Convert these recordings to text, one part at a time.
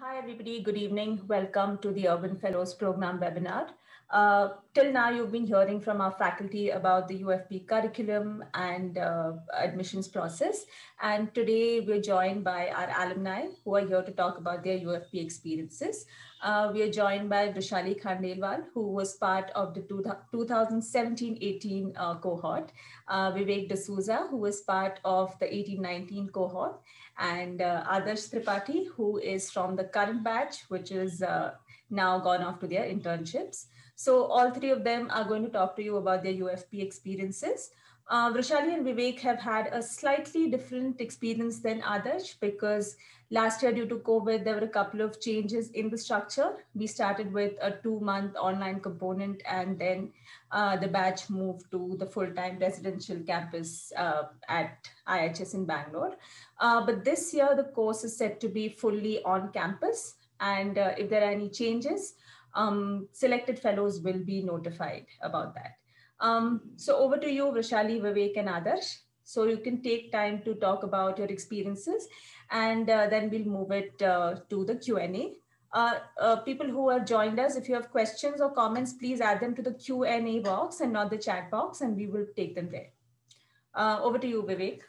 Hi, everybody. Good evening. Welcome to the Urban Fellows Program webinar. Till now, you've been hearing from our faculty about the UFP curriculum and admissions process. And today, we're joined by our alumni who are here to talk about their UFP experiences. We are joined by Vrashali Khandelwal, who was part of the 2017-18 cohort, Vivek De Souza, who was part of the 18-19 cohort, and Adarsh Tripathi, who is from the current batch, which is now gone off to their internships. So all three of them are going to talk to you about their UFP experiences. Vrashali and Vivek have had a slightly different experience than Adarsh because last year, due to COVID, there were a couple of changes in the structure. We started with a 2-month online component, and then the batch moved to the full-time residential campus at IHS in Bangalore. But this year, the course is set to be fully on campus. And if there are any changes, selected fellows will be notified about that. So over to you, Vrashali, Vivek, and Adarsh. So you can take time to talk about your experiences, and then we'll move it to the Q&A. People who have joined us, if you have questions or comments, please add them to the Q&A box and not the chat box, and we will take them there. Over to you, Vivek.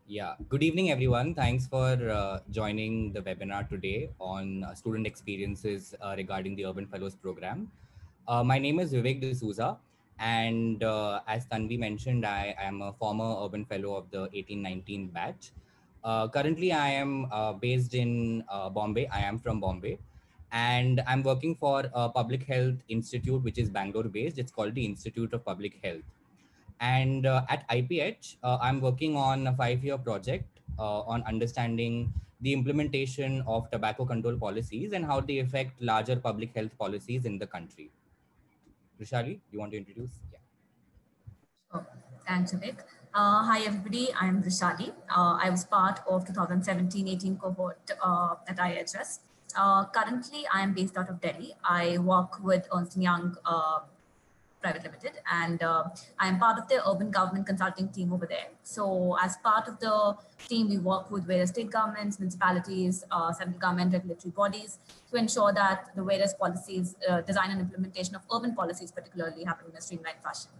Yeah, good evening, everyone. Thanks for joining the webinar today on student experiences regarding the Urban Fellows program. My name is Vivek De Souza, and as Tanvi mentioned, I am a former Urban Fellow of the 1819 batch. Currently, I am based in Bombay. I am from Bombay, and I'm working for a public health institute, which is Bangalore based. It's called the Institute of Public Health. And at IPH, I'm working on a 5-year project on understanding the implementation of tobacco control policies and how they affect larger public health policies in the country. Rushali, you want to introduce? Yeah. Oh, thanks, Vivek. Hi, everybody. I'm Vrashali. I was part of 2017-18 cohort at IHS. Currently, I am based out of Delhi. I work with Ernst Young Private Limited, and I am part of the urban government consulting team over there. So as part of the team, we work with various state governments, municipalities, central government regulatory bodies to ensure that the various policies, design and implementation of urban policies particularly happen in a streamlined fashion.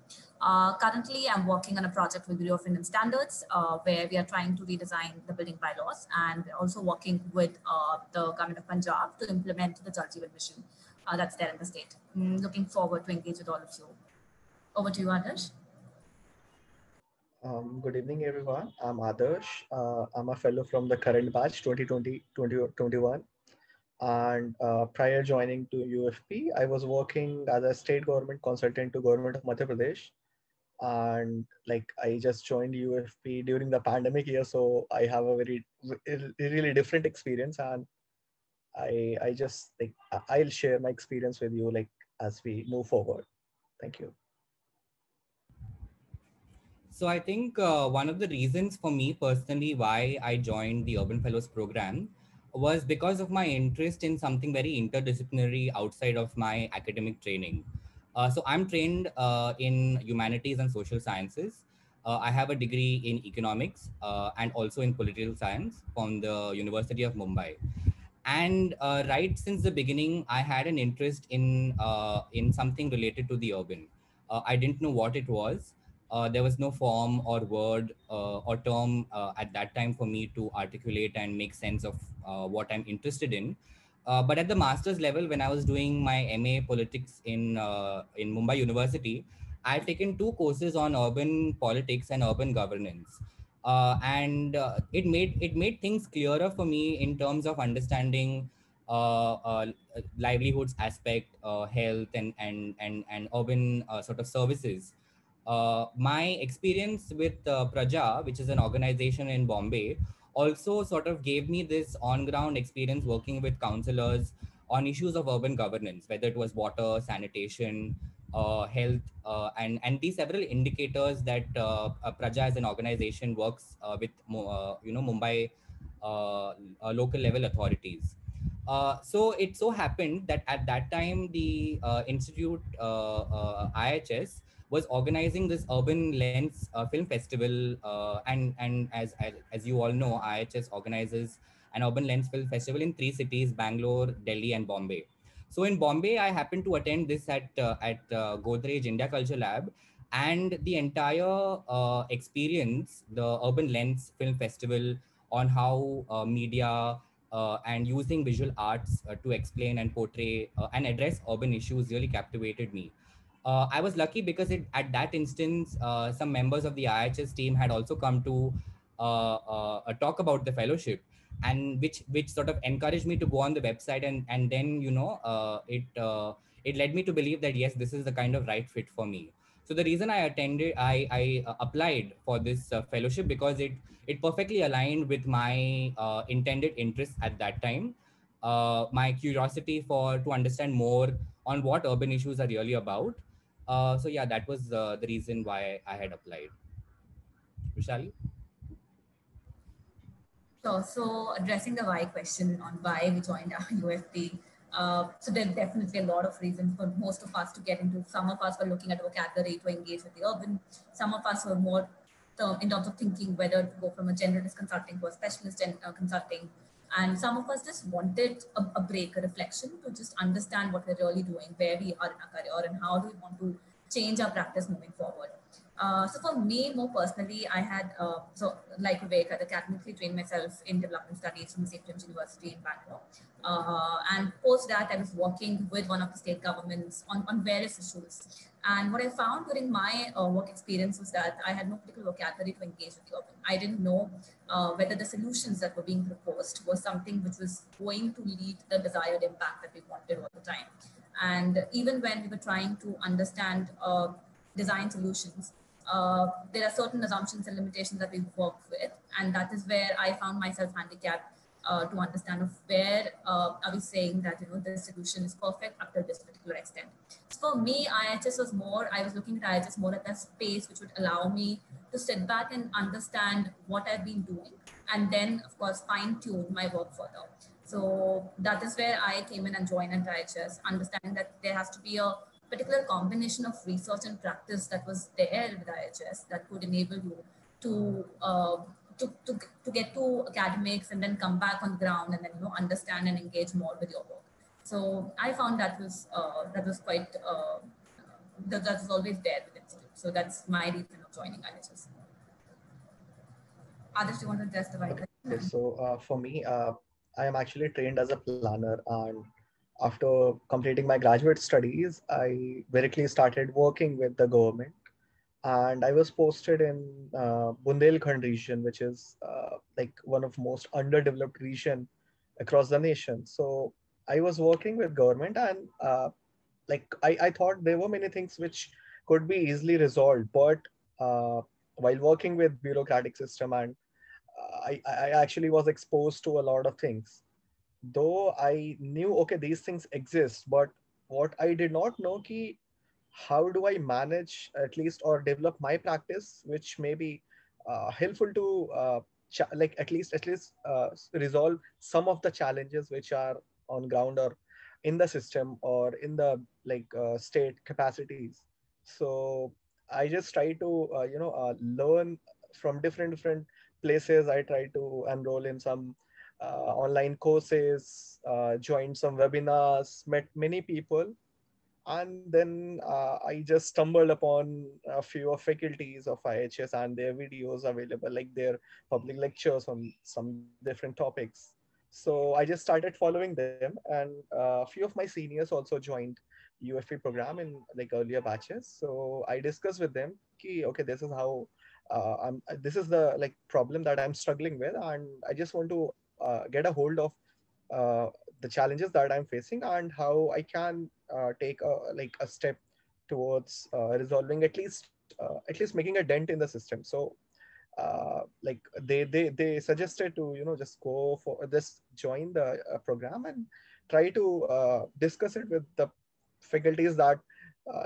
Currently, I'm working on a project with Bureau of Indian Standards where we are trying to redesign the building bylaws, and we're also working with the government of Punjab to implement the Jal Jeevan mission that's there in the state. Looking forward to engage with all of you. Over to you, Adarsh. Good evening, everyone. I'm Adarsh. I'm a fellow from the current batch 2020-2021. And prior joining to UFP, I was working as a state government consultant to government of Madhya Pradesh. And like I just joined UFP during the pandemic year, so I have a really different experience. And I just like I'll share my experience with you like as we move forward. Thank you. So I think one of the reasons for me personally why I joined the Urban Fellows program was because of my interest in something very interdisciplinary outside of my academic training. So I'm trained in humanities and social sciences. I have a degree in economics and also in political science from the University of Mumbai. And right since the beginning, I had an interest in something related to the urban. I didn't know what it was. There was no form or word or term at that time for me to articulate and make sense of what I'm interested in. But at the master's level, when I was doing my MA politics in Mumbai University, I had taken 2 courses on urban politics and urban governance. And it made things clearer for me in terms of understanding livelihoods aspect, health and urban sort of services. My experience with Praja, which is an organization in Bombay, also sort of gave me this on-ground experience working with councillors on issues of urban governance, whether it was water, sanitation, health, and these several indicators that Praja as an organization works with, Mumbai local level authorities. So it so happened that at that time the institute IHS was organizing this Urban Lens Film Festival, and as you all know, IHS organizes an Urban Lens Film Festival in three cities: Bangalore, Delhi, and Bombay. So in Bombay, I happened to attend this at Godrej India Culture Lab, and the entire experience, the Urban Lens Film Festival, on how media and using visual arts to explain and portray and address urban issues really captivated me. I was lucky because at that instance, some members of the IHS team had also come to talk about the fellowship, and which sort of encouraged me to go on the website, and then it led me to believe that yes, this is the kind of right fit for me. So the reason I applied for this fellowship, because it perfectly aligned with my intended interests at that time, my curiosity for to understand more on what urban issues are really about. So yeah, that was the reason why I had applied. Vishali? Sure. So addressing the why question on why we joined our UFP. So there are definitely a lot of reasons for most of us to get into. Some of us were looking at vocabulary to engage with the urban. Some of us were more in terms of thinking whether to go from a generalist consulting to a specialist consulting. And some of us just wanted a break, a reflection to just understand what we're really doing, where we are in our career, and how do we want to change our practice moving forward. So for me, more personally, I had, so like Vivek, I academically trained myself in development studies from St. James University in Bangalore. And post that, I was working with one of the state governments on various issues. And what I found during my work experience was that I had no particular vocabulary to engage with the urban. I didn't know whether the solutions that were being proposed was something which was going to lead the desired impact that we wanted all the time. And even when we were trying to understand design solutions, there are certain assumptions and limitations that we work with, and that is where I found myself handicapped to understand of where are we saying that this solution is perfect up to this particular extent. So for me, IHS was more. I was looking at IHS more at a space which would allow me to sit back and understand what I've been doing, and then of course fine tune my work further. So that is where I came in and joined at IHS, understanding that there has to be a particular combination of research and practice that was there with IHS that could enable you to, to get to academics and then come back on the ground and then understand and engage more with your work. So I found that was quite that was always there with Institute. So that's my reason of joining IHS. Adarsh, do you want to address the right Okay, question? so for me, I am actually trained as a planner, and after completing my graduate studies, I directly started working with the government, and I was posted in Bundelkhand region, which is like one of most underdeveloped region across the nation. So I was working with government, and like I thought there were many things which could be easily resolved, but uh, while working with bureaucratic system, and I actually was exposed to a lot of things. Though I knew, okay, these things exist, but what I did not know ki how do I manage at least or develop my practice, which may be helpful to like at least resolve some of the challenges which are on ground or in the system or in the like state capacities. So I just try to learn from different places. I try to enroll in some online courses, joined some webinars, met many people, and then I just stumbled upon a few of faculties of IHS and their videos available, like their public lectures on some different topics. So I just started following them, and a few of my seniors also joined UFP program in like earlier batches. So I discussed with them, okay, this is how this is the like problem that I'm struggling with, and I just want to get a hold of uh, the challenges that I'm facing and how I can take like a step towards resolving at least making a dent in the system. So like they suggested to just go for this, join the program and try to discuss it with the faculties that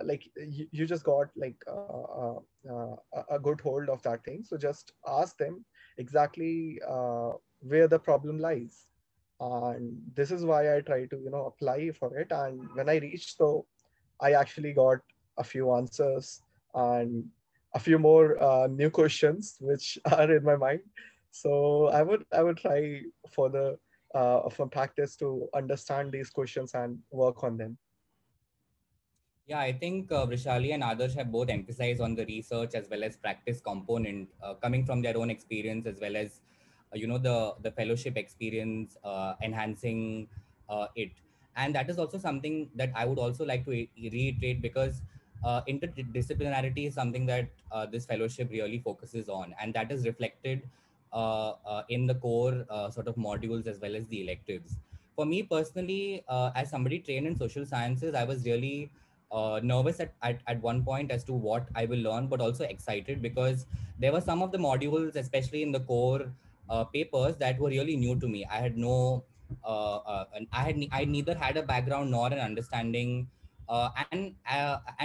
like you just got like a good hold of that thing. So just ask them exactly where the problem lies, and this is why I try to apply for it. And when I reached, so I actually got a few answers, and a few more new questions which are in my mind. So I would try further from practice to understand these questions and work on them. Yeah, I think Vrashali and Adarsh have both emphasized on the research as well as practice component, coming from their own experience as well as, the fellowship experience, enhancing it. And that is also something that I would also like to reiterate, because interdisciplinarity is something that this fellowship really focuses on, and that is reflected in the core sort of modules as well as the electives. For me personally, as somebody trained in social sciences, I was really nervous at one point as to what I will learn, but also excited because there were some of the modules, especially in the core papers, that were really new to me. I had no, I neither had a background nor an understanding. And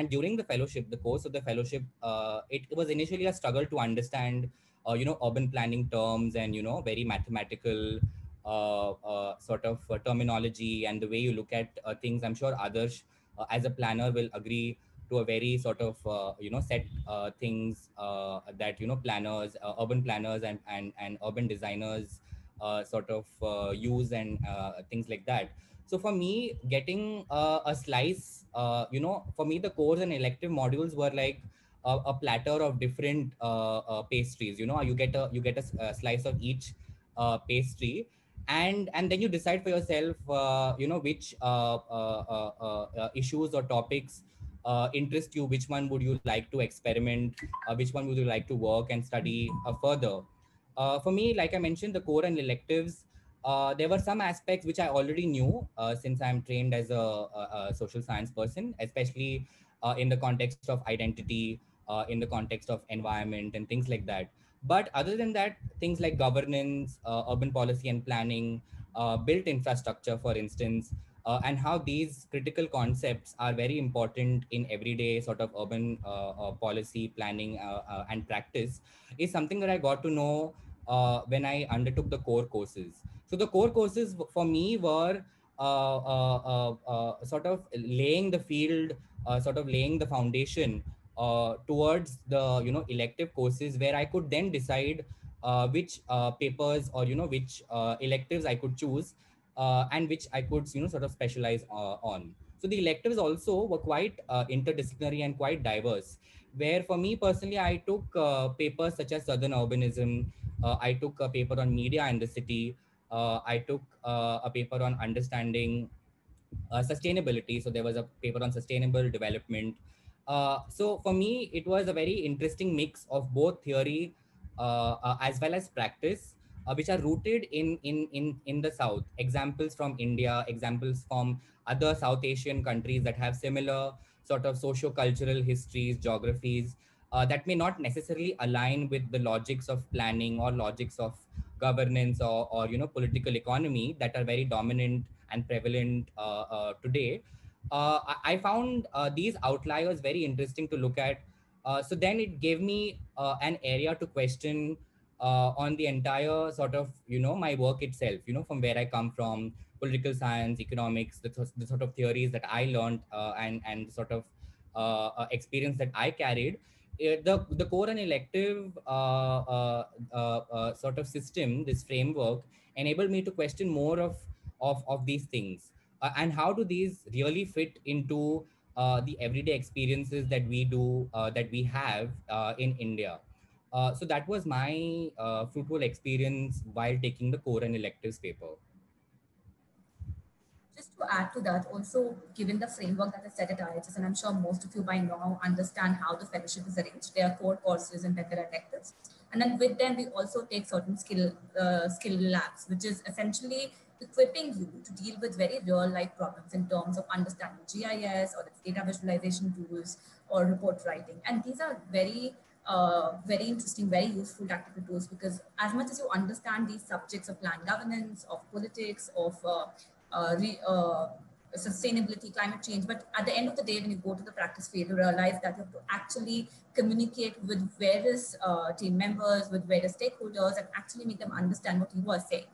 during the fellowship, the course of the fellowship, it was initially a struggle to understand, urban planning terms and very mathematical sort of terminology and the way you look at things. I'm sure others as a planner will agree to a very sort of set things that planners, urban planners and urban designers sort of use, and things like that. So for me, getting a slice, for me the course and elective modules were like a platter of different pastries. You get a slice of each pastry, and then you decide for yourself, which issues or topics interest you, which one would you like to experiment, which one would you like to work and study further. For me, like I mentioned, the core and electives, there were some aspects which I already knew, since I'm trained as a social science person, especially in the context of identity, in the context of environment and things like that. But other than that, things like governance, urban policy and planning, built infrastructure, for instance, and how these critical concepts are very important in everyday sort of urban policy planning and practice, is something that I got to know when I undertook the core courses. So the core courses for me were sort of laying the field, sort of laying the foundation towards the elective courses, where I could then decide which papers or which electives I could choose, and which I could sort of specialize on. So the electives also were quite interdisciplinary and quite diverse. Where for me personally, I took papers such as Southern Urbanism. I took a paper on media and the city. I took a paper on understanding sustainability. So there was a paper on sustainable development. So for me, it was a very interesting mix of both theory as well as practice, which are rooted in the South. Examples from India, examples from other South Asian countries that have similar sort of socio-cultural histories, geographies, that may not necessarily align with the logics of planning or logics of governance, or political economy, that are very dominant and prevalent today. I found these outliers very interesting to look at. So then it gave me an area to question on the entire sort of my work itself, from where I come from, political science, economics, the sort of theories that I learned, and sort of experience that I carried. The core and elective sort of system, this framework, enabled me to question more of these things, and how do these really fit into the everyday experiences that we do, that we have in India. So that was my fruitful experience while taking the core and electives paper. Just to add to that, also given the framework that is set at IHS, and I'm sure most of you by now understand how the fellowship is arranged. There are core courses and then there are electives, and then with them we also take certain skill labs, which is essentially equipping you to deal with very real life problems in terms of understanding GIS or its data visualization tools or report writing, and these are very interesting, very useful tactical tools, because as much as you understand these subjects of land governance, of politics, of sustainability, climate change. But at the end of the day, when you go to the practice field, you realize that you have to actually communicate with various team members, with various stakeholders, and actually make them understand what you are saying.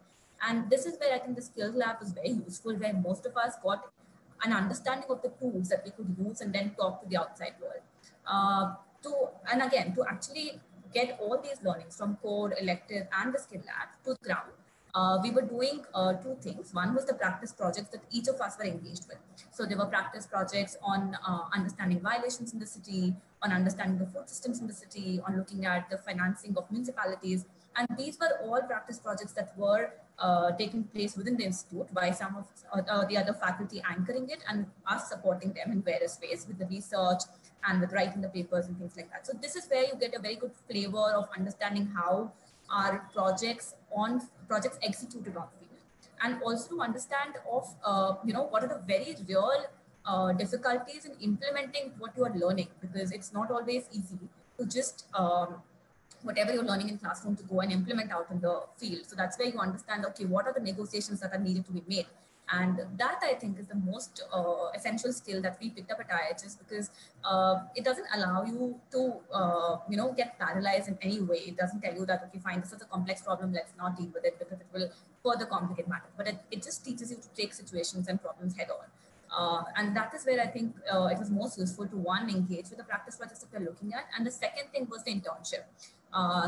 And this is where I think the skills lab is very useful, where most of us got an understanding of the tools that we could use and then talk to the outside world. and again, to actually get all these learnings from core, elective, and the skill lab to the ground, we were doing two things. One was the practice projects that each of us were engaged with. So there were practice projects on understanding violations in the city, on understanding the food systems in the city, on looking at the financing of municipalities. And these were all practice projects that were taking place within the institute by some of the other faculty anchoring it and us supporting them in various ways with the research and with writing the papers and things like that. So this is where you get a very good flavor of understanding how our projects executed on field, and also to understand of what are the very real difficulties in implementing what you are learning, because it's not always easy to just whatever you're learning in classroom to go and implement out in the field. So that's where you understand, okay, what are the negotiations that are needed to be made? And that, I think, is the most essential skill that we picked up at IHS, because it doesn't allow you to, get paralyzed in any way. It doesn't tell you that, okay, fine, this is a complex problem, let's not deal with it because it will further complicate matters. But it just teaches you to take situations and problems head on. And that is where I think it was most useful to, one, engage with the practice projects that we're looking at. And the second thing was the internship.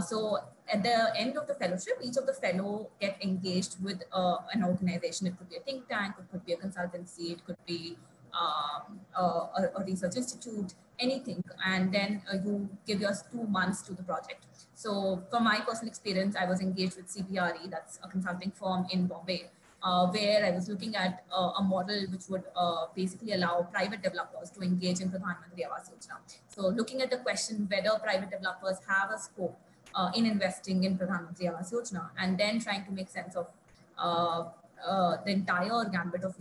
So at the end of the fellowship, each of the fellow get engaged with an organization. It could be a think tank, it could be a consultancy, it could be a research institute, anything. And then you give yours 2 months to the project. So from my personal experience, I was engaged with CBRE, that's a consulting firm in Bombay, where I was looking at a model which would basically allow private developers to engage in Pradhan Mantri Awas Yojana. So looking at the question whether private developers have a scope in investing in Pradhan Mantri Awas Yojana, and then trying to make sense of the entire gambit of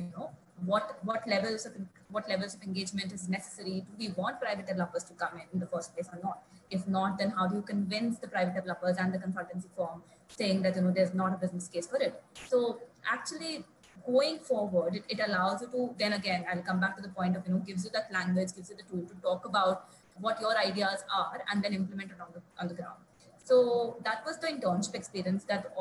what levels of engagement is necessary. Do we want private developers to come in the first place or not? If not, then how do you convince the private developers and the consultancy firm saying that there's not a business case for it? So actually going forward, it allows you to, then again, I'll come back to the point of gives you that language, gives you the tool to talk about what your ideas are and then implement it on the ground. So that was the internship experience that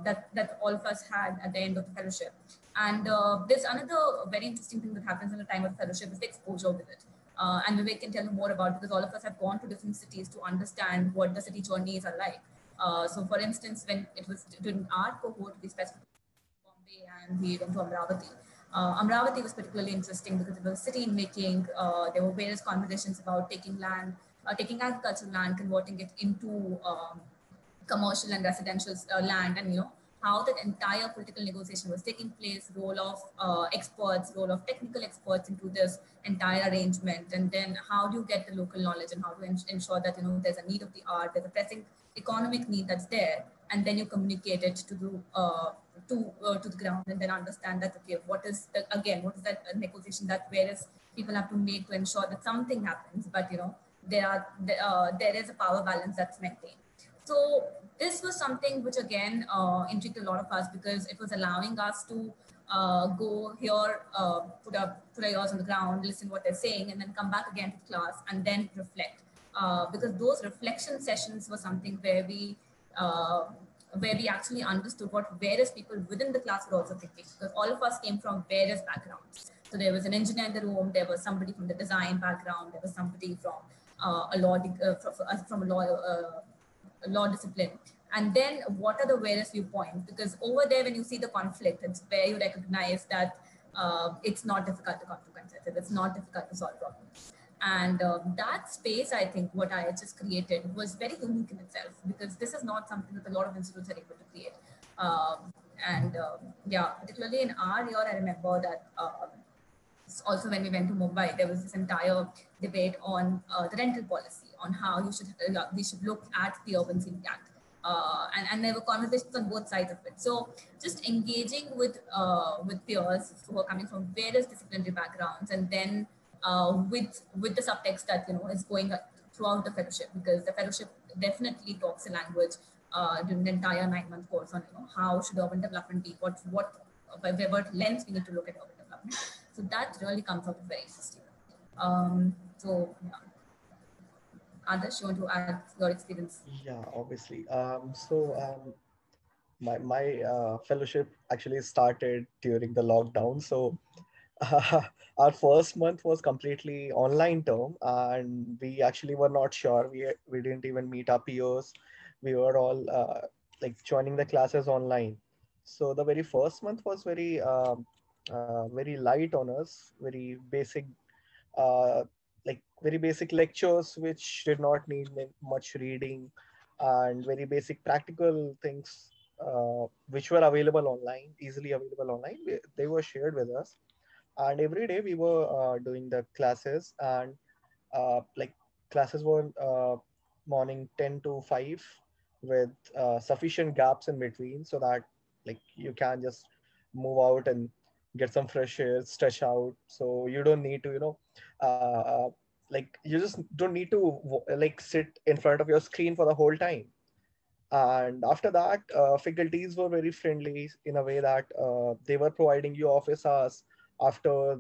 that all of us had at the end of the fellowship. And there's another very interesting thing that happens in the time of fellowship is the exposure with it. And Vivek can tell you more about it, because all of us have gone to different cities to understand what the city journeys are like. So for instance, when it was during our cohort, we specifically Bombay and we went to Amravati. Amravati was particularly interesting because it was a city in making. There were various conversations about taking land, taking agricultural land, converting it into commercial and residential land, and how that entire political negotiation was taking place, role of experts, role of technical experts into this entire arrangement, and then how do you get the local knowledge and how to ensure that there's a need of the art, there's a pressing economic need that's there, and then you communicate it to the ground, and then understand that, okay, what is that negotiation that various people have to make to ensure that something happens, but there is a power balance that's maintained. So this was something which again intrigued a lot of us, because it was allowing us to go here, put our ears on the ground, listen what they're saying, and then come back again to class and then reflect. Because those reflection sessions were something where we actually understood what various people within the class were also thinking, because all of us came from various backgrounds. So there was an engineer in the room, there was somebody from the design background, there was somebody from a law discipline. And then what are the various viewpoints? Because over there, when you see the conflict, it's where you recognize that it's not difficult to come to consensus. It's not difficult to solve problems. And that space, I think, what I had just created was very unique in itself, because this is not something that a lot of institutes are able to create. Particularly in our year, I remember that also when we went to Mumbai, there was this entire debate on the rental policy, on how we should look at the urban city act. And there were conversations on both sides of it. So just engaging with peers who are coming from various disciplinary backgrounds, and then with the subtext that is going throughout the fellowship, because the fellowship definitely talks a language during the entire 9-month course on how should urban development be, what lens we need to look at urban development. So that really comes out very interesting. Adarsh, you want to add your experience? Yeah, obviously. My fellowship actually started during the lockdown. So Our first month was completely online term, and we actually were not sure. We didn't even meet our peers. We were all like joining the classes online. So the very first month was very light on us, very basic, uh, like very basic lectures which did not need much reading, and very basic practical things which were available online, easily available online. They were shared with us, and every day we were doing the classes, and like classes were morning 10 to 5 with sufficient gaps in between, so that like you can just move out and get some fresh air, stretch out, so you don't need to like you just don't need to like sit in front of your screen for the whole time. And after that, faculties were very friendly in a way that they were providing you office hours after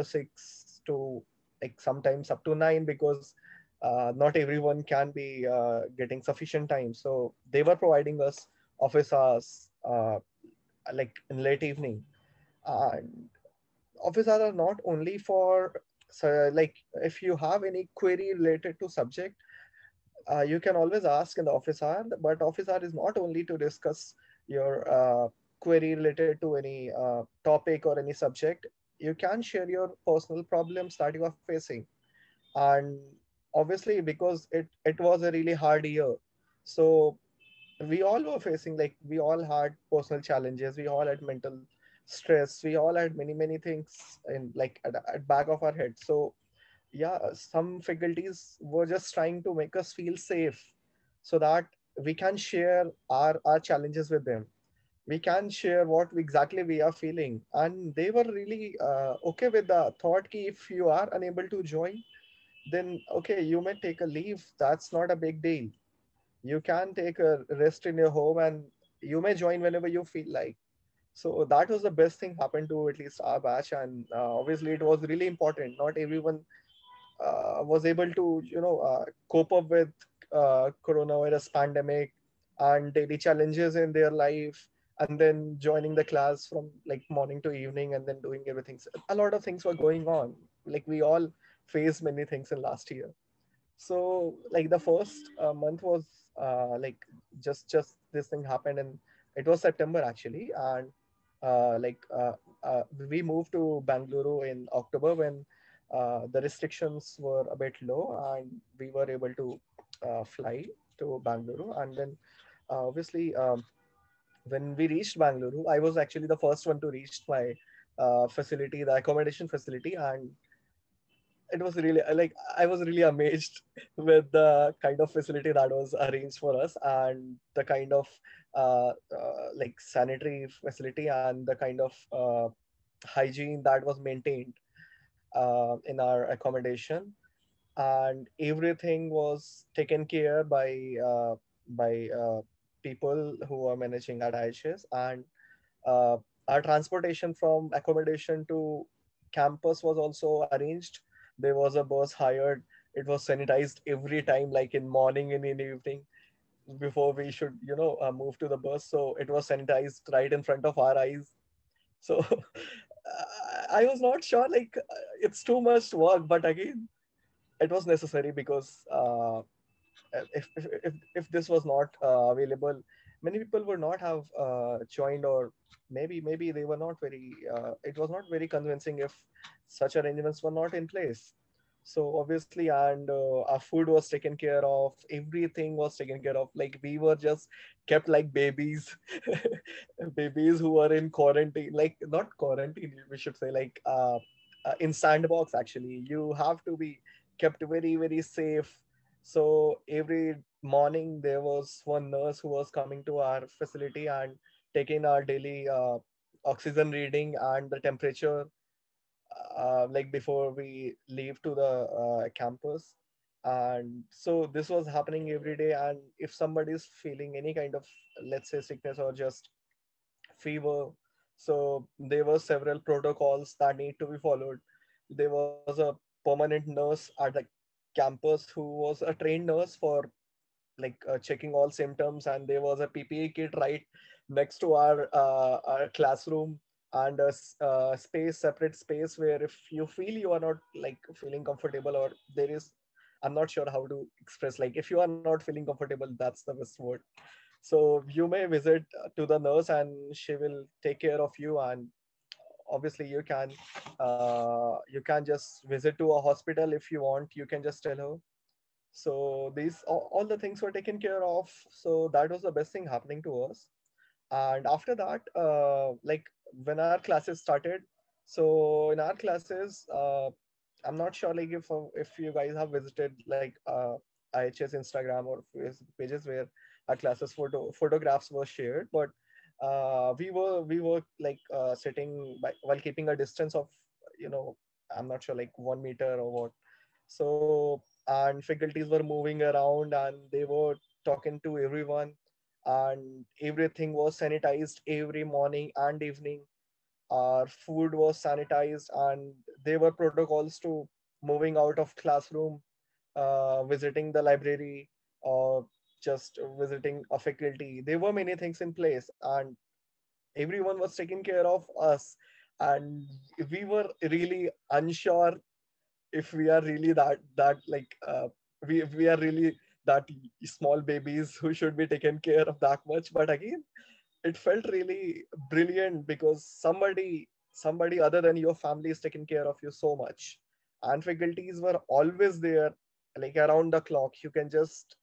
6 to like sometimes up to 9, because not everyone can be getting sufficient time. So they were providing us office hours like in late evening. And office hours are not only for, so like if you have any query related to subject, you can always ask in the office hour, but office hour is not only to discuss your query related to any topic or any subject. You can share your personal problems that you are facing. And obviously, because it was a really hard year, so we all were facing, like we all had personal challenges, we all had mental stress, we all had many things in like at back of our head. So yeah, some faculties were just trying to make us feel safe, so that we can share our challenges with them. We can share what exactly we are feeling, and they were really okay with the thought ki if you are unable to join, then okay, you may take a leave. That's not a big deal. You can take a rest in your home, and you may join whenever you feel like. So that was the best thing happened to at least our batch. And obviously it was really important. Not everyone was able to cope up with coronavirus pandemic and daily challenges in their life, and then joining the class from like morning to evening, and then doing everything. So a lot of things were going on. Like we all faced many things in last year. So like the first month was like just this thing happened, and it was September actually. And like we moved to Bangalore in October, when the restrictions were a bit low, and we were able to fly to Bangalore. And then obviously when we reached Bangalore, I was actually the first one to reach my facility, the accommodation facility. And it was really like I was really amazed with the kind of facility that was arranged for us, and the kind of like sanitary facility, and the kind of hygiene that was maintained in our accommodation. And everything was taken care by people who are managing at IHS. And uh, our transportation from accommodation to campus was also arranged. There was a bus hired. It was sanitized every time, like in morning and in evening, before we should, move to the bus. So it was sanitized right in front of our eyes. So I was not sure, like it's too much work, but again, it was necessary, because if this was not available, many people would not have joined, or maybe they were not very it was not very convincing if such arrangements were not in place. So obviously, and our food was taken care of, everything was taken care of, like we were just kept like babies. Babies who are in quarantine, like not quarantine, we should say, like in sandbox. Actually, you have to be kept very safe. So every morning there was one nurse who was coming to our facility and taking our daily oxygen reading and the temperature, like before we leave to the campus. And so this was happening every day. And if somebody is feeling any kind of, let's say, sickness or just fever, so there were several protocols that need to be followed. There was a permanent nurse at the campus who was a trained nurse for like checking all symptoms, and there was a PPE kit right next to our classroom. and space, separate space, where if you feel you are not like feeling comfortable, or there is, I'm not sure how to express, like if you are not feeling comfortable, that's the best word. So you may visit to the nurse and she will take care of you, and obviously you can just visit to a hospital if you want, you can just tell her. So these all the things were taken care of, so that was the best thing happening to us. And after that, like when our classes started, so in our classes, I'm not sure like if you guys have visited like IHS Instagram or Facebook pages where our classes photographs were shared, but we were like sitting while keeping a distance of, you know, I'm not sure like 1 meter or what. So, and faculties were moving around and they were talking to everyone, and everything was sanitized every morning and evening. Our food was sanitized, and there were protocols to moving out of classroom, visiting the library, or just visiting a faculty. There were many things in place, and everyone was taking care of us. And we were really unsure if we are really that like we are really that small babies who should be taken care of that much. But again, it felt really brilliant because somebody other than your family is taking care of you so much. And faculties were always there, like around the clock. You can just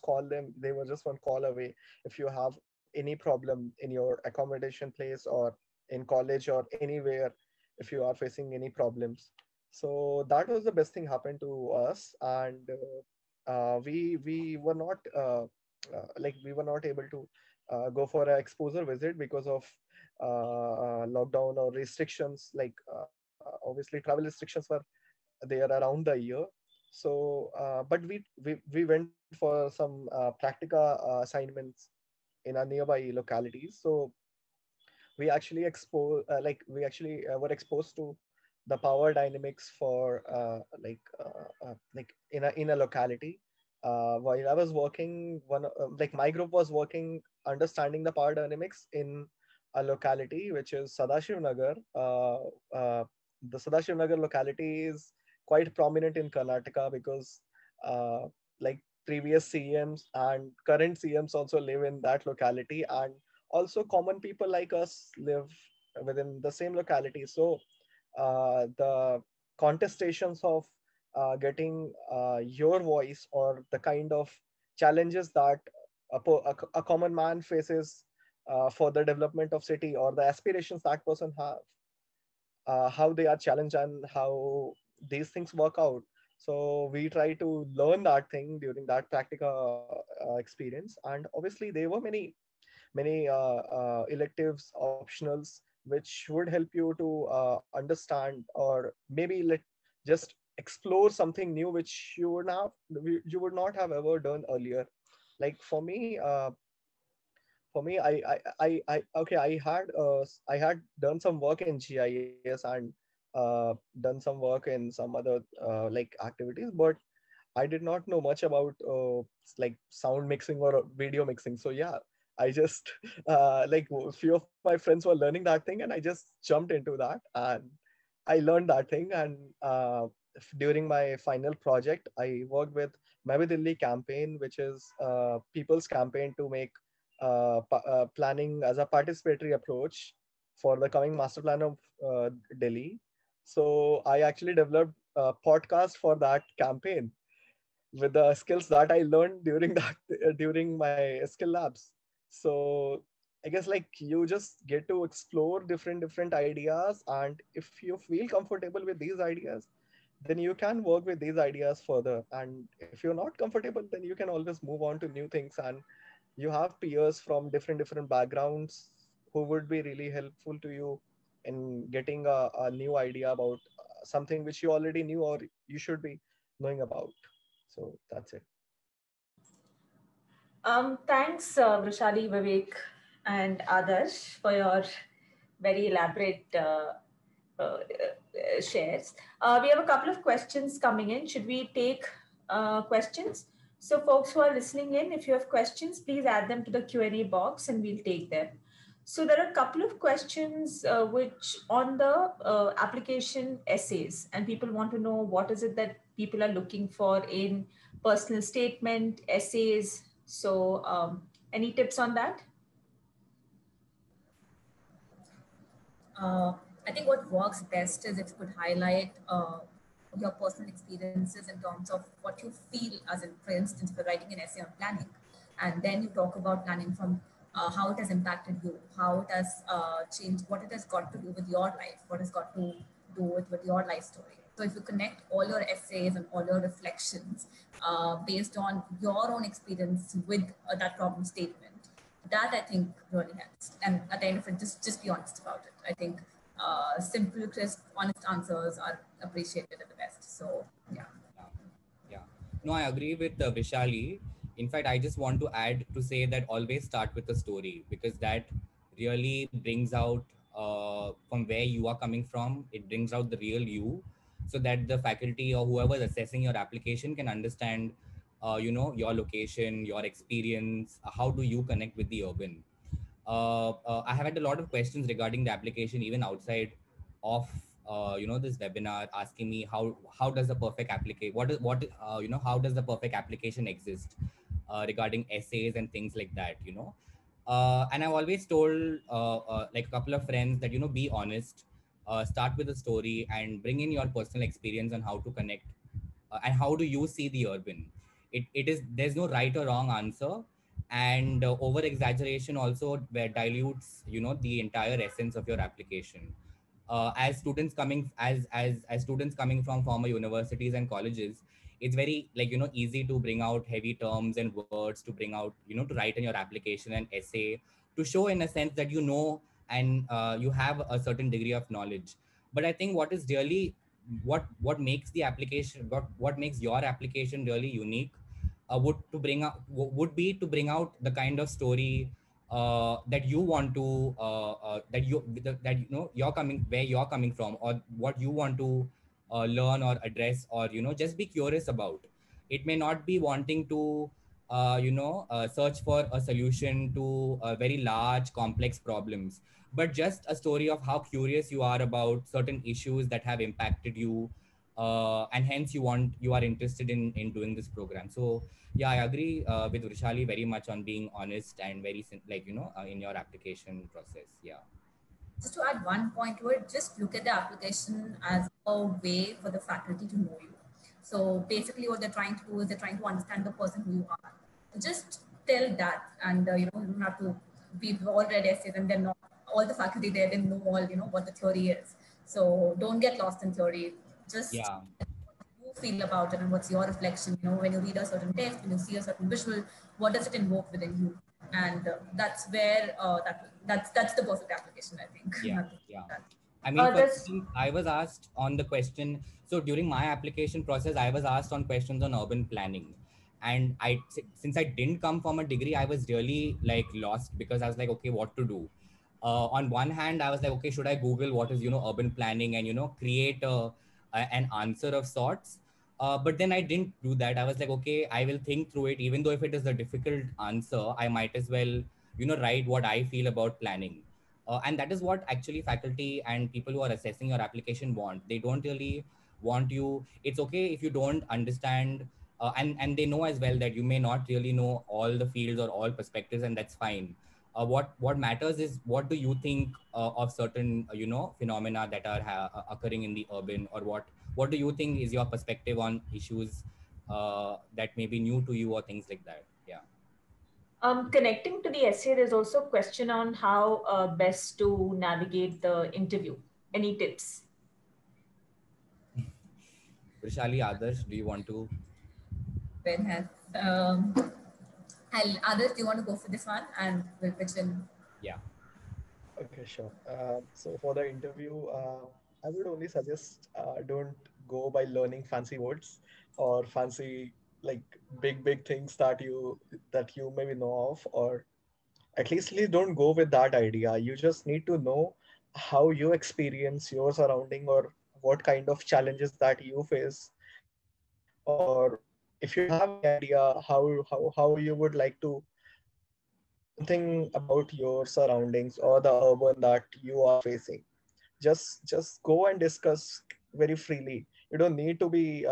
call them, they were just one call away if you have any problem in your accommodation place, or in college or anywhere, if you are facing any problems. So that was the best thing happened to us. And we were not like we were not able to go for an exposure visit because of lockdown or restrictions. Like obviously travel restrictions were there around the year. So but we went for some practica assignments in our nearby localities. So we actually were exposed to the power dynamics for like in a locality. While I was working, like my group was working understanding the power dynamics in a locality which is Sadashiv Nagar. The Sadashiv Nagar locality is quite prominent in Karnataka because uh, like previous CMs and current CMs also live in that locality, and also common people like us live within the same locality. So the contestations of getting your voice, or the kind of challenges that a common man faces for the development of city, or the aspirations that person have, how they are challenged and how these things work out. So we try to learn that thing during that practical experience. And obviously there were many electives, optionals, which would help you to understand, or maybe let just explore something new which you would not have ever done earlier. Like for me, okay, I had done some work in GIS, and done some work in some other like activities, but I did not know much about like sound mixing or video mixing. So yeah, I just like a few of my friends were learning that thing, and I just jumped into that and I learned that thing. And during my final project, I worked with Mavi Delhi campaign, which is people's campaign to make planning as a participatory approach for the coming master plan of Delhi. So I actually developed a podcast for that campaign with the skills that I learned during that during my skill labs. So I guess like you just get to explore different ideas, and if you feel comfortable with these ideas, then you can work with these ideas further. And if you're not comfortable, then you can always move on to new things. And you have peers from different backgrounds who would be really helpful to you in getting a new idea about something which you already knew or you should be knowing about. So that's it. Thanks, Vrashali, Vivek, and Adarsh for your very elaborate shares. We have a couple of questions coming in. Should we take questions? So folks who are listening in, if you have questions, please add them to the Q&A box and we'll take them. So there are a couple of questions which on the application essays, and people want to know what is it that people are looking for in personal statement, essays. So any tips on that? I think what works best is if you could highlight your personal experiences in terms of what you feel, as in, for instance, if you're writing an essay on planning, and then you talk about planning from how it has impacted you, how it has changed, what it has got to do with your life, what has got to do with your life story. So if you connect all your essays and all your reflections based on your own experience with that problem statement, that I think really helps. And at the end of it, just be honest about it. I think simple, crisp, honest answers are appreciated at the best. So yeah. Yeah. Yeah. No, I agree with Vrashali. In fact, I just want to add to say that always start with a story, because that really brings out from where you are coming from. It brings out the real you, so that the faculty or whoever is assessing your application can understand, your location, your experience. How do you connect with the urban? I have had a lot of questions regarding the application, even outside of this webinar, asking me how does the perfect application how does the perfect application exist regarding essays and things like that. And I've always told like a couple of friends that be honest, start with a story and bring in your personal experience on how to connect, and how do you see the urban. It is, there's no right or wrong answer, and over exaggeration also where dilutes the entire essence of your application. As students coming as students coming from former universities and colleges, it's very, like, easy to bring out heavy terms and words, to bring out, to write in your application and essay, to show in a sense that and you have a certain degree of knowledge. But I think what is really, what makes the application, what makes your application really unique, would be to bring out the kind of story that you want to that you're coming, where you're coming from, or what you want to learn or address, or just be curious about. It may not be wanting to search for a solution to very large complex problems, but just a story of how curious you are about certain issues that have impacted you, and hence you are interested in doing this program. So yeah, I agree with Vrashali very much on being honest and very in your application process. Yeah. Just to add one point to it, just look at the application as a way for the faculty to know you. So basically, what they're trying to do is they're trying to understand the person who you are. So just tell that, and you don't have to. We've all read essays, and then not all the faculty there didn't know all what the theory is. So don't get lost in theory. Just Yeah. what you feel about it, and what's your reflection. When you read a certain text, when you see a certain visual, what does it invoke within you? And that's where that's the perfect application, I think. Yeah, Nothing yeah. like that. I mean, for This instance, I was asked on the question. So during my application process, I was asked on questions on urban planning, and since I didn't come from a degree, I was really like lost, because I was like, okay, what to do? On one hand, I was like, okay, should I Google what is urban planning, and create an answer of sorts? But then I didn't do that. I was like, okay, I will think through it. Even though if it is a difficult answer, I might as well write what I feel about planning. And that is what actually faculty and people who are assessing your application want. They don't really want you. It's okay if you don't understand, and they know as well that you may not really know all the fields or all perspectives, and that's fine. What matters is, what do you think of certain phenomena that are occurring in the urban, or what do you think is your perspective on issues that may be new to you, or things like that. Yeah. connecting to the essay, there's also a question on how best to navigate the interview. Any tips? Vrashali, Adarsh, do you want to? Ben has. Others, do you want to go for this one? And we'll pitch in. Yeah. Okay, sure. So for the interview, I would only suggest don't go by learning fancy words or fancy like big things that you maybe know of, or at least don't go with that idea. You just need to know how you experience your surrounding, or what kind of challenges that you face, or if you have any idea how you would like to think about your surroundings or the urban that you are facing. Just go and discuss very freely. You don't need to be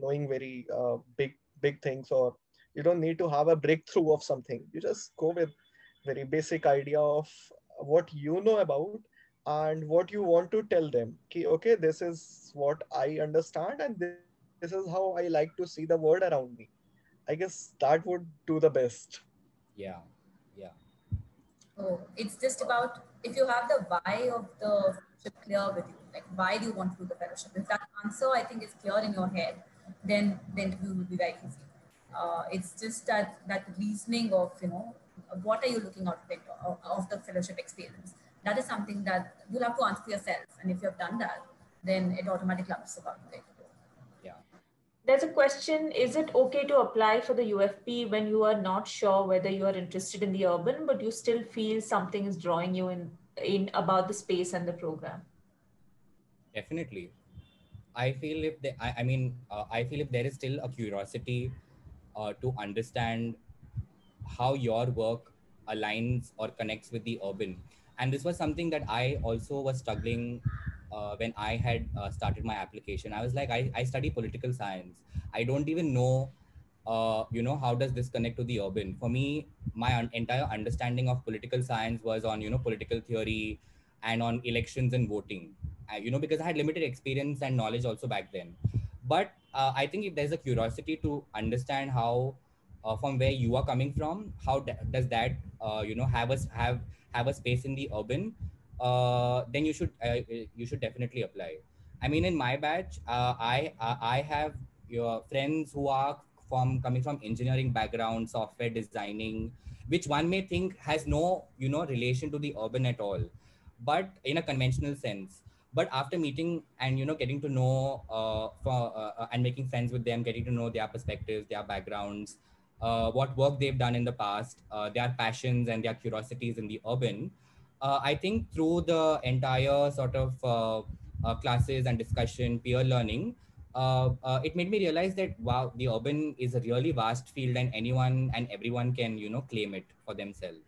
knowing very big things, or you don't need to have a breakthrough of something. You just go with very basic idea of what you know about and what you want to tell them. Okay, okay, this is what I understand, and this is how I like to see the world around me. I guess that would do the best. Yeah, yeah, So it's just about if you have the why of the fellowship clear with you, like why do you want to do the fellowship? If that answer I think is clear in your head, then the interview will be very easy. It's just that reasoning of what are you looking out of it, of the fellowship experience. That is something that you'll have to answer for yourself, and if you have done that, then it automatically comes about the interview. yeah. There's a question, is it okay to apply for the UFP when you are not sure whether you are interested in the urban, but you still feel something is drawing you in about the space and the program? Definitely. I feel if they, I mean, I feel if there is still a curiosity to understand how your work aligns or connects with the urban. And this was something that I also was struggling when I had started my application. I was like, I study political science. I don't even know, how does this connect to the urban? For me, my entire understanding of political science was on, political theory and on elections and voting, because I had limited experience and knowledge also back then. But I think if there's a curiosity to understand how from where you are coming from, how does that have a space in the urban, then you should definitely apply. I mean, in my batch, I have your friends who are from coming from engineering background, software designing, which one may think has no relation to the urban at all, but in a conventional sense. But after meeting and getting to know and making friends with them, getting to know their perspectives, their backgrounds, what work they've done in the past, their passions and their curiosities in the urban, I think through the entire sort of classes and discussion, peer learning, it made me realize that wow, the urban is a really vast field, and anyone and everyone can claim it for themselves.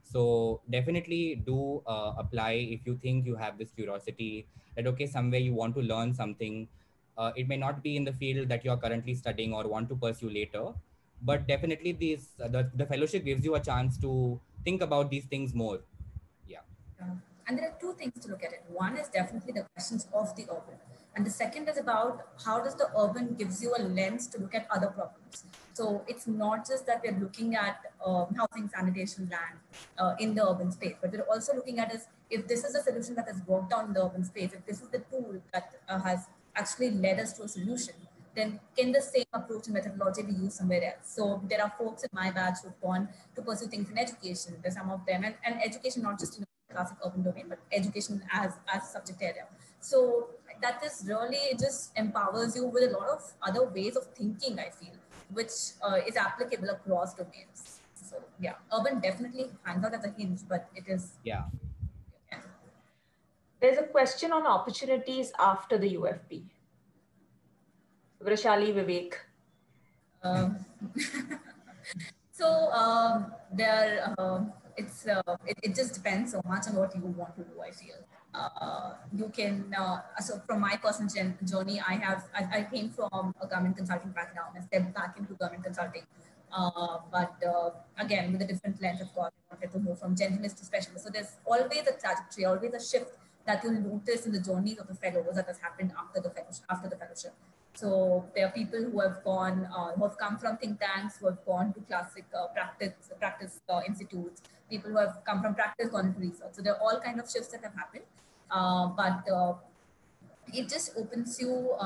So definitely do apply if you think you have this curiosity that okay, somewhere you want to learn something. It may not be in the field that you are currently studying or want to pursue later, but definitely the fellowship gives you a chance to think about these things more. Yeah. Yeah. And there are two things to look at it. One is definitely the questions of the urban. And the second is about how does the urban gives you a lens to look at other problems. So it's not just that we're looking at housing, sanitation, land in the urban space, but we're also looking at is if this is a solution that has worked out in the urban space, if this is the tool that has actually led us to a solution, then can the same approach and methodology be used somewhere else? So there are folks in my batch who've gone to pursue things in education. There's some of them, and education not just in the classic urban domain, but education as a subject area. So that is really it just empowers you with a lot of other ways of thinking. I feel, which is applicable across domains. So yeah, urban definitely hangs out as a hinge, but it is. Yeah. Yeah. There's a question on opportunities after the UFP. Vrashali, Vivek. Um, So there, it just depends so much on what you want to do. I feel you can. So from my personal journey, I came from a government consulting background. I stepped back into government consulting, but again with a different lens. Of course, I wanted to move from generalist to specialist. So there's always a trajectory, always a shift that you'll notice in the journeys of the fellows that has happened after the fellowship. After the fellowship. So there are people who have gone, who have come from think tanks, who have gone to classic practice institutes. People who have come from practice, gone into research. So there are all kind of shifts that have happened, but it just opens you.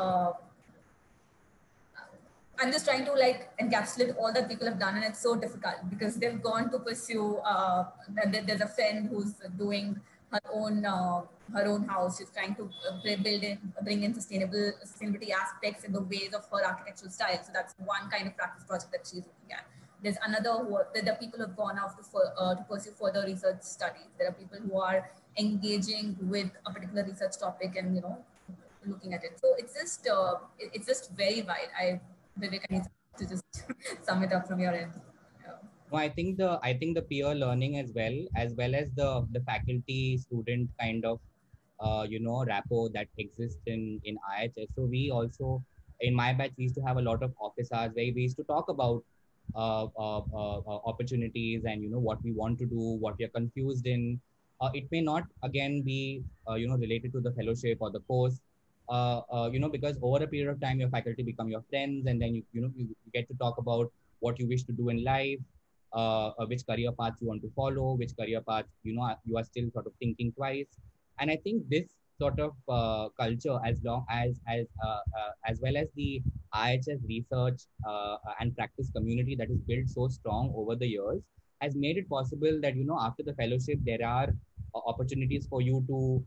I'm just trying to like encapsulate all that people have done, and it's so difficult because they've gone to pursue. There's a friend who's doing her own her own house. She's trying to bring in sustainability aspects in the ways of her architectural style. So that's one kind of practice project that she's looking at. There's another the people who have gone off to pursue further research studies. There are people who are engaging with a particular research topic and looking at it. So it's just very wide. Vivek, I need to just sum it up from your end. Yeah. No, I think the peer learning as well as the faculty student kind of rapport that exists in IHS. So we also, in my batch, we used to have a lot of office hours where we used to talk about opportunities and what we want to do, what we are confused in. It may not again be related to the fellowship or the course. Because over a period of time, your faculty become your friends, and then you get to talk about what you wish to do in life, which career path you want to follow, which career path you are still sort of thinking twice. And I think this sort of culture, as well as the IHS research and practice community that is built so strong over the years, has made it possible that after the fellowship there are opportunities for you to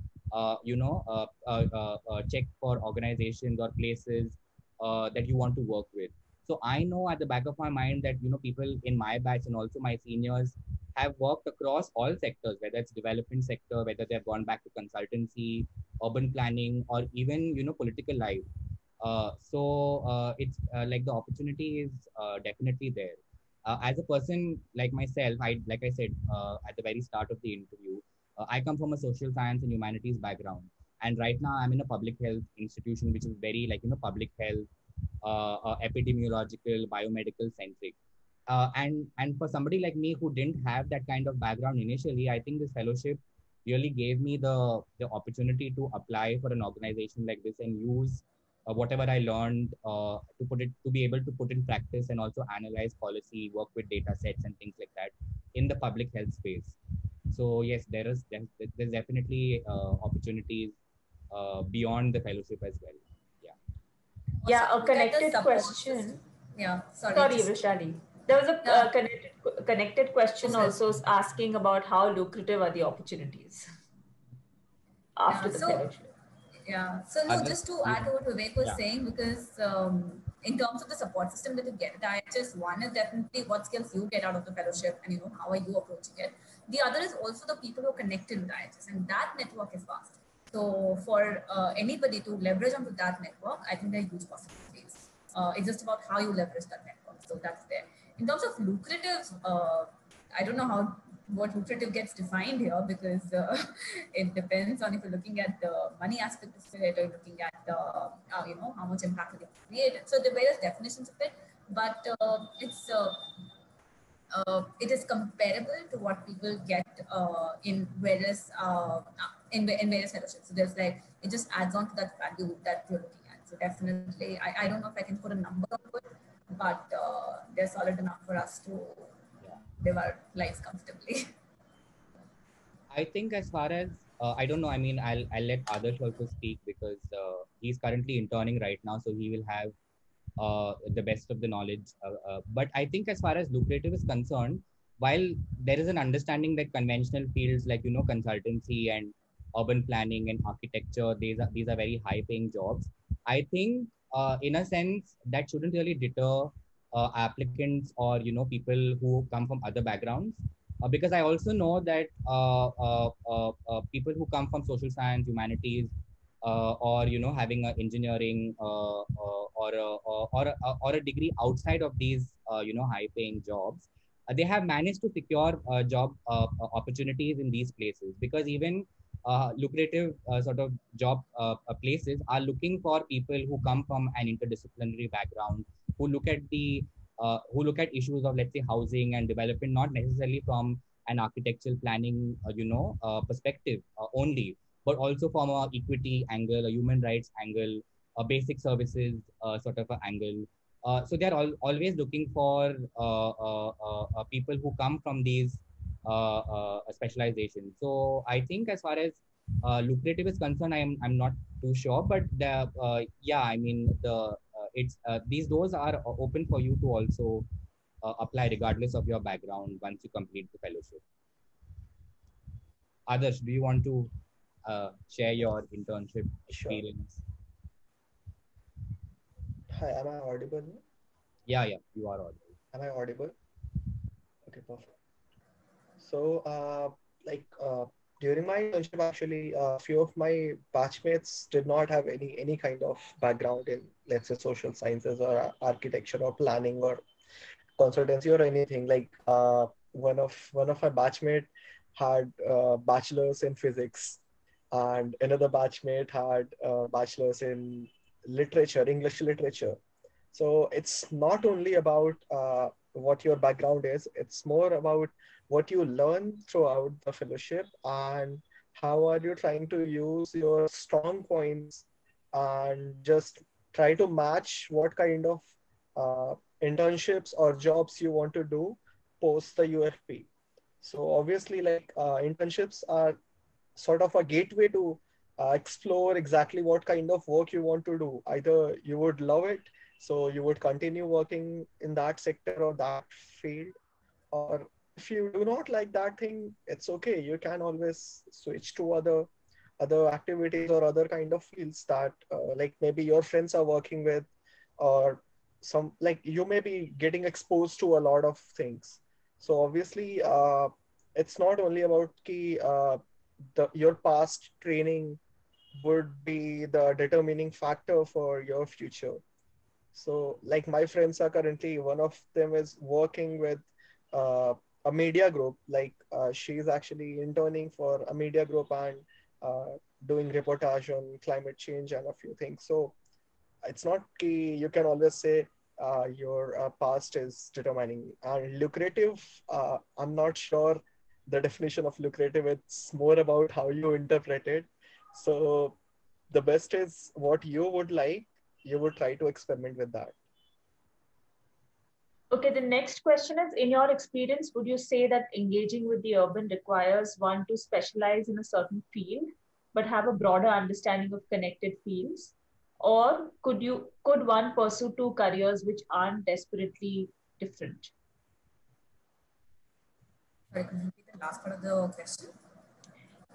check for organizations or places that you want to work with. So I know at the back of my mind that people in my batch and also my seniors have worked across all sectors, whether it's development sector, whether they've gone back to consultancy, urban planning, or even political life. It's like the opportunity is definitely there. As a person like myself, like I said at the very start of the interview, I come from a social science and humanities background, and right now I'm in a public health institution, which is very like public health, epidemiological, biomedical centric. And for somebody like me who didn't have that kind of background initially, I think this fellowship really gave me the opportunity to apply for an organization like this and use whatever I learned to be able to put in practice and also analyze policy, work with data sets and things like that in the public health space. So yes, there's definitely opportunities beyond the fellowship as well. Yeah. Also, Yeah, a look at the connected support system. question. Yeah, sorry, Sorry, just Vrashali. There was a yeah. connected question Okay. also asking about how lucrative are the opportunities after Yeah. the So fellowship. yeah. So no, Others, just to you add to what Vivek was yeah. saying, because in terms of the support system that you get at IHS, one is definitely what skills you get out of the fellowship, and how are you approaching it. The other is also the people who are connected with IHS, and that network is vast. So for anybody to leverage onto that network, I think there are huge possibilities. It's just about how you leverage that network. So that's there. In terms of lucrative, I don't know how what lucrative gets defined here, because it depends on if you're looking at the money aspect of it, or you're looking at how much impact it created. So there are various definitions of it, but it is comparable to what people get in various fellowships. So there's like, it just adds on to that value that you're looking at. So definitely, I don't know if I can put a number on it, but they're solid enough for us to Yeah. live our lives comfortably. I think as far as I don't know. I mean, I'll let Adarsh also speak because he's currently interning right now, so he will have the best of the knowledge. But I think as far as lucrative is concerned, while there is an understanding that conventional fields like consultancy and urban planning and architecture, these are very high paying jobs. I think in a sense that shouldn't really deter applicants or people who come from other backgrounds. Because I also know that people who come from social science, humanities, or having an engineering or a degree outside of these high paying jobs, they have managed to secure job opportunities in these places, because even lucrative sort of job places are looking for people who come from an interdisciplinary background, who look at issues of, let's say, housing and development, not necessarily from an architectural planning perspective only, but also from a equity angle, a human rights angle, a basic services sort of an angle. So they're always looking for people who come from these specializations. So I think as far as lucrative is concerned, I'm not too sure, but yeah, I mean it's these doors are open for you to also apply regardless of your background once you complete the fellowship. Others, do you want to share your internship Sure. experience? Hi, am I audible now? Yeah, you are audible. Am I audible? Okay, perfect. So, during my internship, actually, a few of my batchmates did not have any kind of background in, let's say, social sciences or architecture or planning or consultancy or anything. Like one of my batchmate had bachelor's in physics, and another batchmate had bachelor's in literature, English literature. So it's not only about what your background is, it's more about what you learn throughout the fellowship, and how are you trying to use your strong points and just try to match what kind of internships or jobs you want to do post the UFP. So obviously, like internships are sort of a gateway to explore exactly what kind of work you want to do. Either you would love it, so you would continue working in that sector or that field, or if you do not like that thing, it's okay. You can always switch to other activities or other kind of fields that like maybe your friends are working with, or some like you may be getting exposed to a lot of things. So obviously it's not only about key your past training would be the determining factor for your future. So, like my friends are currently, one of them is working with a media group. Like she's actually interning for a media group and doing reportage on climate change and a few things. So it's not key. You can always say your past is determining. And lucrative, I'm not sure the definition of lucrative. It's more about how you interpret it. So the best is what you would like. You would try to experiment with that. Okay, the next question is, in your experience, would you say that engaging with the urban requires one to specialize in a certain field, but have a broader understanding of connected fields? Or could one pursue two careers which aren't desperately different? Sorry, could you repeat the last part of the question?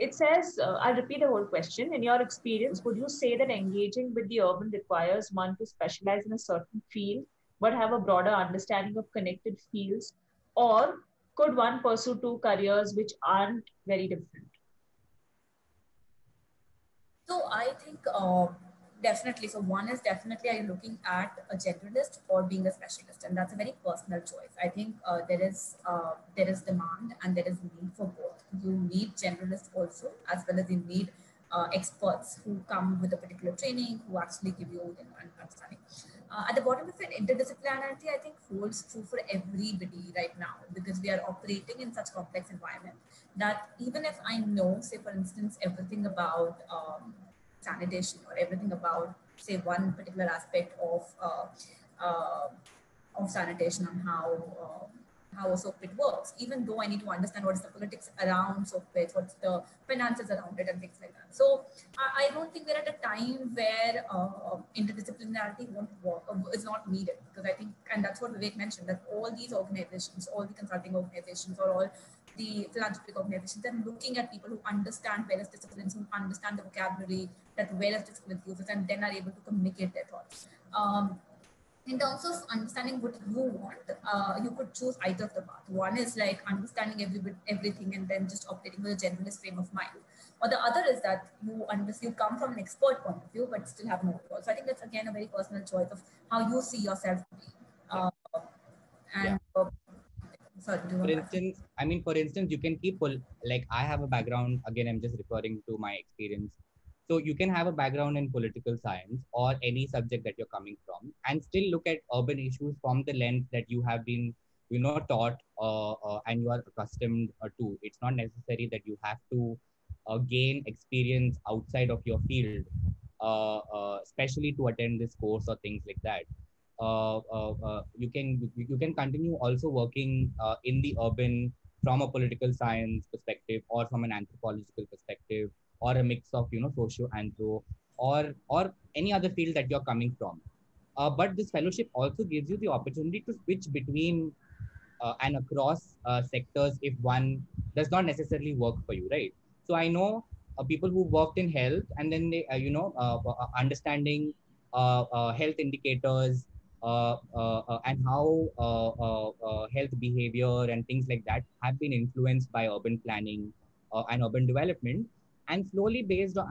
It says, I'll repeat the whole question. In your experience, would you say that engaging with the urban requires one to specialize in a certain field, but have a broader understanding of connected fields? Or could one pursue two careers which aren't very different? So I think definitely. So one is definitely, are you looking at a generalist or being a specialist, and that's a very personal choice. I think there is demand and there is need for both. You need generalists also, as well as you need experts who come with a particular training, who actually give you an understanding. At the bottom of it, interdisciplinarity, I think, holds true for everybody right now, because we are operating in such complex environment that even if I know, say, for instance, everything about sanitation, or everything about, say, one particular aspect uh, of sanitation, on how a soap pit works, even though I need to understand what is the politics around soap pits, what's the finances around it, and things like that. So I don't think we're at a time where interdisciplinarity won't work, is not needed, because I think, and that's what Vivek mentioned, that all these organizations, all the consulting organizations, or all the philanthropic organizations, are looking at people who understand various disciplines, who understand the vocabulary that various disciplines uses, and then are able to communicate their thoughts. In terms of understanding what you want, you could choose either of the path. One is like understanding everything and then just operating with a generalist frame of mind. Or the other is that you come from an expert point of view, but still have no overall. So I think that's again a very personal choice of how you see yourself to be. Yeah. Yeah. And sorry, do you For want to add instance, I mean, for instance, you can keep like I have a background. Again, I'm just referring to my experience. So you can have a background in political science or any subject that you're coming from, and still look at urban issues from the lens that you have been, taught and you are accustomed to. It's not necessary that you have to gain experience outside of your field, especially to attend this course or things like that. You can continue also working in the urban from a political science perspective, or from an anthropological perspective, or a mix of socio anthro, or any other field that you're coming from. But this fellowship also gives you the opportunity to switch between and across sectors if one does not necessarily work for you, right? So I know people who worked in health, and then they understanding health indicators, and how health behavior and things like that have been influenced by urban planning and urban development, and slowly they've sort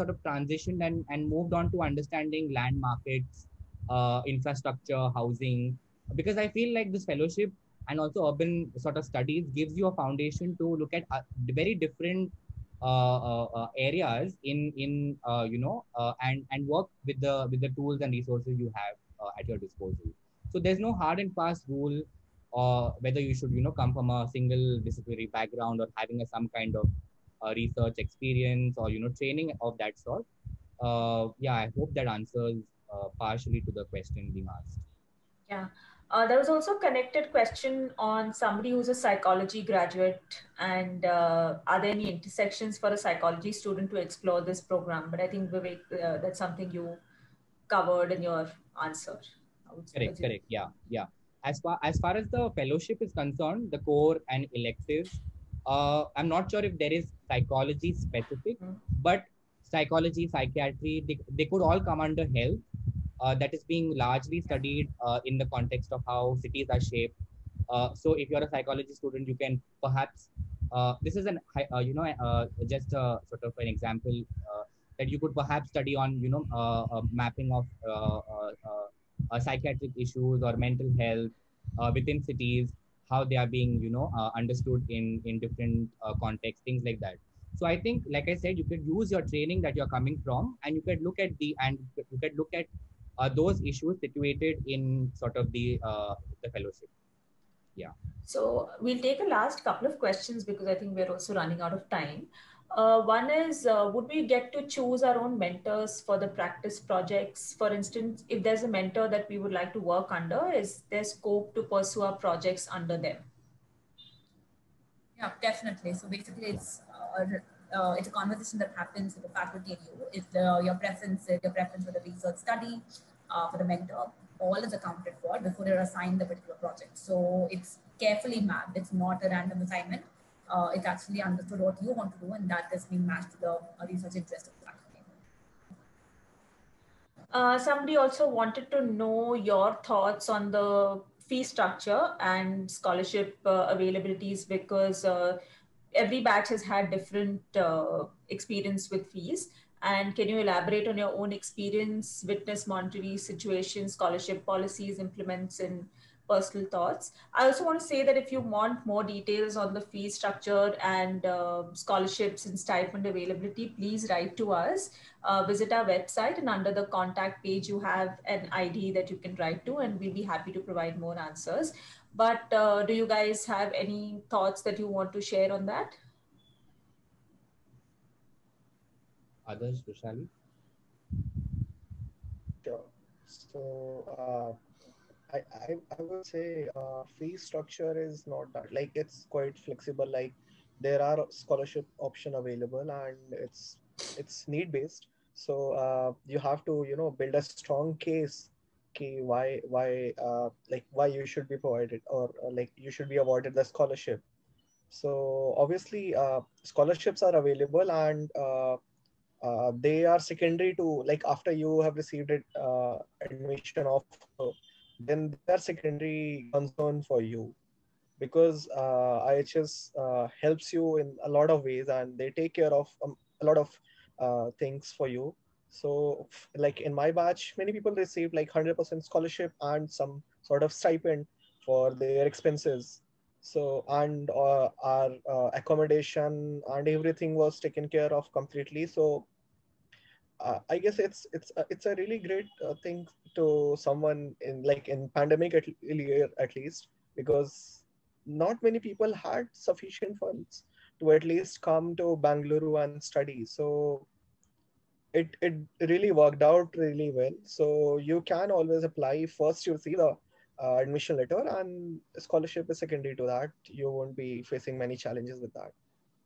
of transitioned and moved on to understanding land markets, infrastructure, housing, because I feel like this fellowship and also urban sort of studies gives you a foundation to look at very different areas and work with the tools and resources you have at your disposal. So there's no hard and fast rule whether you should come from a single disciplinary background or having some kind of research experience or training of that sort. Yeah, I hope that answers partially to the question being asked. Yeah. There was also a connected question on somebody who's a psychology graduate, and are there any intersections for a psychology student to explore this program? But I think, Vivek, that's something you covered in your answer. I would Correct, assume. correct. Yeah, yeah. As far as the fellowship is concerned, the core and electives, I'm not sure if there is psychology specific, Mm. but psychology, psychiatry, they could all come under health. That is being largely studied in the context of how cities are shaped. So if you're a psychology student, you can perhaps this is just sort of an example that you could perhaps study on mapping of psychiatric issues or mental health within cities, how they are being understood in different contexts, things like that. So I think, like I said, you could use your training that you're coming from, and you could look at those issues situated in sort of the fellowship. Yeah. So we'll take a last couple of questions because I think we're also running out of time. One is, would we get to choose our own mentors for the practice projects? For instance, if there's a mentor that we would like to work under, is there scope to pursue our projects under them? Yeah, definitely. So basically, it's a conversation that happens with the faculty and you. If your preference for the research study, for the mentor, all is accounted for before you're assigned the particular project. So it's carefully mapped. It's not a random assignment. It's actually understood what you want to do, and that is being matched to the research interest of the faculty. Somebody also wanted to know your thoughts on the fee structure and scholarship availabilities because every batch has had different experience with fees. And can you elaborate on your own experience, witness monetary situations, scholarship policies, implements, and personal thoughts? I also want to say that if you want more details on the fee structure and scholarships and stipend availability, please write to us. Visit our website, and under the contact page, you have an ID that you can write to, and we'll be happy to provide more answers. But do you guys have any thoughts that you want to share on that? Others, Roshali? Sure. So I would say fee structure is not that, like, it's quite flexible. Like, there are scholarship option available, and it's need based. So you have to build a strong case, why you should be provided, or like you should be awarded the scholarship. So obviously scholarships are available, and they are secondary to, like, after you have received it admission offer, then they are secondary concern for you, because IHS helps you in a lot of ways, and they take care of a lot of things for you. So like in my batch, many people received like 100% scholarship and some sort of stipend for their expenses. So, and our accommodation and everything was taken care of completely. So I guess it's a really great thing to someone in, like, in pandemic at least, because not many people had sufficient funds to at least come to Bangalore and study. So it really worked out really well. So you can always apply. First you see the admission letter, and scholarship is secondary to that. You won't be facing many challenges with that.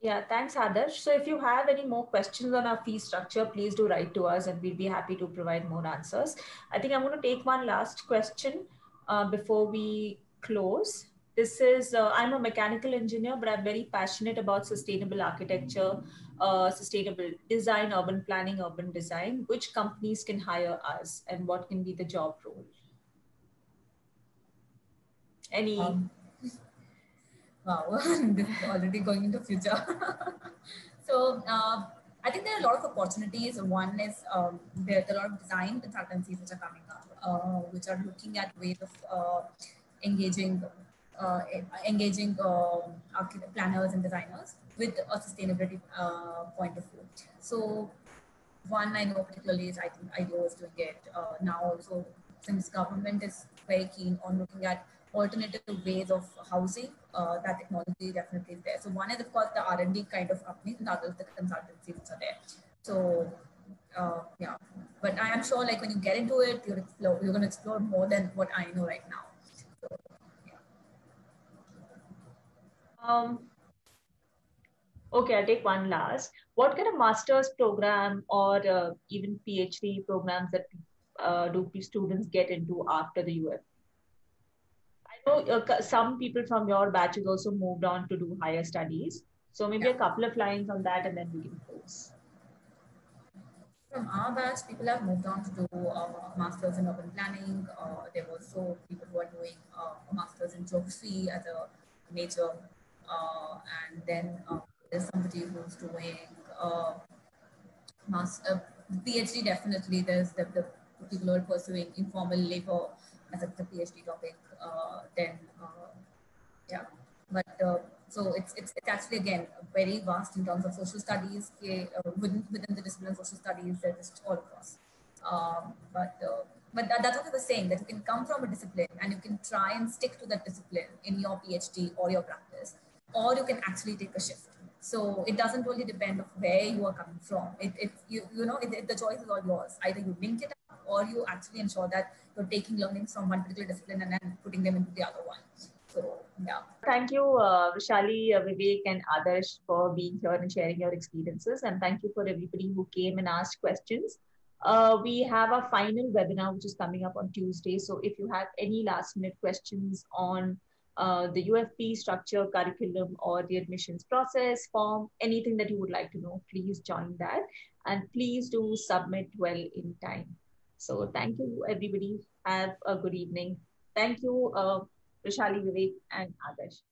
Yeah, thanks, Adarsh. So if you have any more questions on our fee structure, please do write to us and we'll be happy to provide more answers. I think I'm going to take one last question before we close. This is, I'm a mechanical engineer, but I'm very passionate about sustainable architecture, sustainable design, urban planning, urban design. Which companies can hire us and what can be the job role? Any? Wow, this is already going into future. So I think there are a lot of opportunities. One is there's a lot of design consultancies which are coming up. which are looking at ways of engaging uh, engaging planners and designers with a sustainability point of view. So one I know particularly is I think IDEO is doing it now also, since government is very keen on looking at alternative ways of housing, that technology definitely is there. So one is of course the R&D kind of companies, and the other is the consultancies which are there. So yeah, but I am sure like when you get into it, you're going to explore more than what I know right now. So yeah. Okay, I'll take one last. What kind of master's program or even PhD programs that do students get into after the UF? I know some people from your batch has also moved on to do higher studies. So maybe Yeah. a couple of lines on that and then we can close. From our batch, people have moved on to do masters in urban planning. There were also people who are doing a masters in geography as a major, and then there's somebody who's doing PhD. Definitely, there's the people who are pursuing informal labor as the PhD topic. Then yeah, but so it's actually again very vast in terms of social studies. Within the discipline of social studies, they're just all across. But that's what I was saying, that you can come from a discipline and you can try and stick to that discipline in your PhD or your practice, or you can actually take a shift. So it doesn't really depend of where you are coming from. The choice is all yours. Either you link it up or you actually ensure that you're taking learnings from one particular discipline and then putting them into the other one. So, yeah. Thank you, Vrashali, Vivek, and Adarsh for being here and sharing your experiences. And thank you for everybody who came and asked questions. We have a final webinar which is coming up on Tuesday. So if you have any last minute questions on the UFP structure, curriculum, or the admissions process, form, anything that you would like to know, please join that. And please do submit well in time. So thank you, everybody. Have a good evening. Thank you. Roshali, Vivek, and Adarsh.